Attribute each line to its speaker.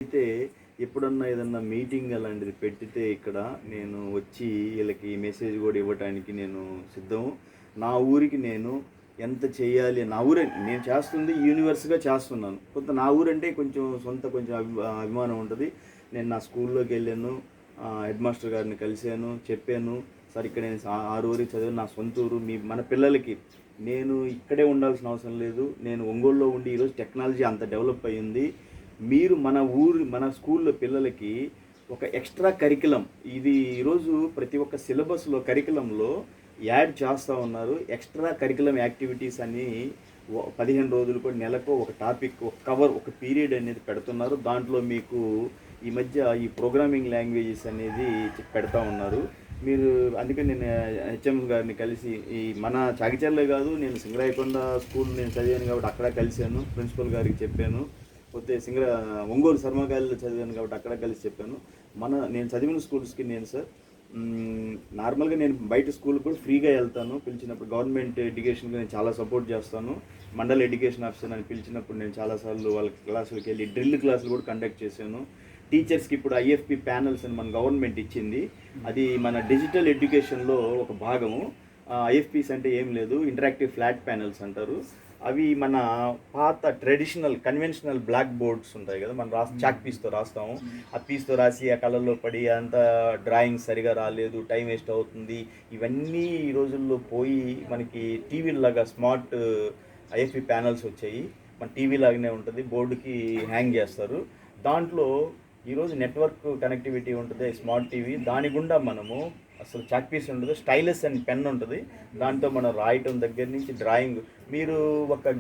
Speaker 1: అయితే ఎప్పుడన్నా ఏదన్నా మీటింగ్ అలాంటిది పెట్టితే ఇక్కడ నేను వచ్చి వీళ్ళకి మెసేజ్ కూడా ఇవ్వటానికి నేను సిద్ధం. నా ఊరికి నేను ఎంత చేయాలి, నా ఊరే నేను చేస్తుంది యూనివర్స్గా చేస్తున్నాను. కొంత నా ఊరంటే కొంచెం సొంత కొంచెం అభిమానం ఉంటుంది. నేను నా స్కూల్లోకి వెళ్ళాను, హెడ్ మాస్టర్ గారిని కలిశాను, చెప్పాను సార్ ఇక్కడ నేను 6 వరకు చదివాను, నా సొంత ఊరు, మన పిల్లలకి నేను ఇక్కడే ఉండాల్సిన అవసరం లేదు, నేను ఒంగోలులో ఉండి ఈరోజు టెక్నాలజీ అంత డెవలప్ అయ్యింది, మీరు మన స్కూల్లో పిల్లలకి ఒక ఎక్స్ట్రా కరికులం ఇది ఈరోజు ప్రతి ఒక్క సిలబస్లో కరికులంలో యాడ్ చేస్తూ ఉన్నారు. ఎక్స్ట్రా కరికులం యాక్టివిటీస్ అని 15 రోజులు కూడా నెలకు ఒక టాపిక్, ఒక కవర్, ఒక పీరియడ్ అనేది పెడుతున్నారు. దాంట్లో మీకు ఈ మధ్య ఈ ప్రోగ్రామింగ్ లాంగ్వేజెస్ అనేది పెడతా ఉన్నారు. మీరు అందుకని నేను హెచ్ఎం గారిని కలిసి ఈ మన చాగిచర్లే కాదు, నేను సింగరాయకొండ స్కూల్ నేను చదివాను కాబట్టి అక్కడ కలిశాను, ప్రిన్సిపల్ గారికి చెప్పాను. పోతే ఒంగోలు సర్మకాయల్లో చదివాను కాబట్టి అక్కడ కలిసి చెప్పాను. నేను చదివిన స్కూల్స్కి నేను సార్ నార్మల్గా నేను బయట స్కూల్ కూడా ఫ్రీగా వెళ్తాను. పిలిచినప్పుడు గవర్నమెంట్ ఎడ్యుకేషన్కి నేను చాలా సపోర్ట్ చేస్తాను. మండల ఎడ్యుకేషన్ ఆఫీసర్ అని పిలిచినప్పుడు నేను చాలాసార్లు వాళ్ళ క్లాసులకి వెళ్ళి డ్రిల్ క్లాసులు కూడా కండక్ట్ చేశాను. టీచర్స్కి ఇప్పుడు ఐఎఫ్పి ప్యానల్స్ అని మన గవర్నమెంట్ ఇచ్చింది. అది మన డిజిటల్ ఎడ్యుకేషన్లో ఒక భాగము. ఐఎఫ్పిస్ అంటే ఏం లేదు, ఇంటరాక్టివ్ ఫ్లాట్ ప్యానల్స్ అంటారు. అవి మన పాత ట్రెడిషనల్ కన్వెన్షనల్ బ్లాక్ బోర్డ్స్ ఉంటాయి కదా, మనం చాక్ పీస్తో రాస్తాము. ఆ పీస్తో రాసి ఆ కలర్లో పడి అంత డ్రాయింగ్ సరిగా రాలేదు, టైం వేస్ట్ అవుతుంది. ఇవన్నీ ఈ రోజుల్లో పోయి మనకి టీవీలాగా స్మార్ట్ ఐఎఫ్పి ప్యానల్స్ వచ్చాయి. మన టీవీ లాగానే ఉంటుంది, బోర్డుకి హ్యాంగ్ చేస్తారు. దాంట్లో ఈరోజు నెట్వర్క్ కనెక్టివిటీ ఉంటుంది, స్మార్ట్ టీవీ. దాని గుండా మనము అసలు చాక్ పీస్ ఉంటుంది, స్టైలస్ అండ్ పెన్ ఉంటుంది. దాంతో మనం రాయటం దగ్గర నుంచి డ్రాయింగ్, మీరు ఒక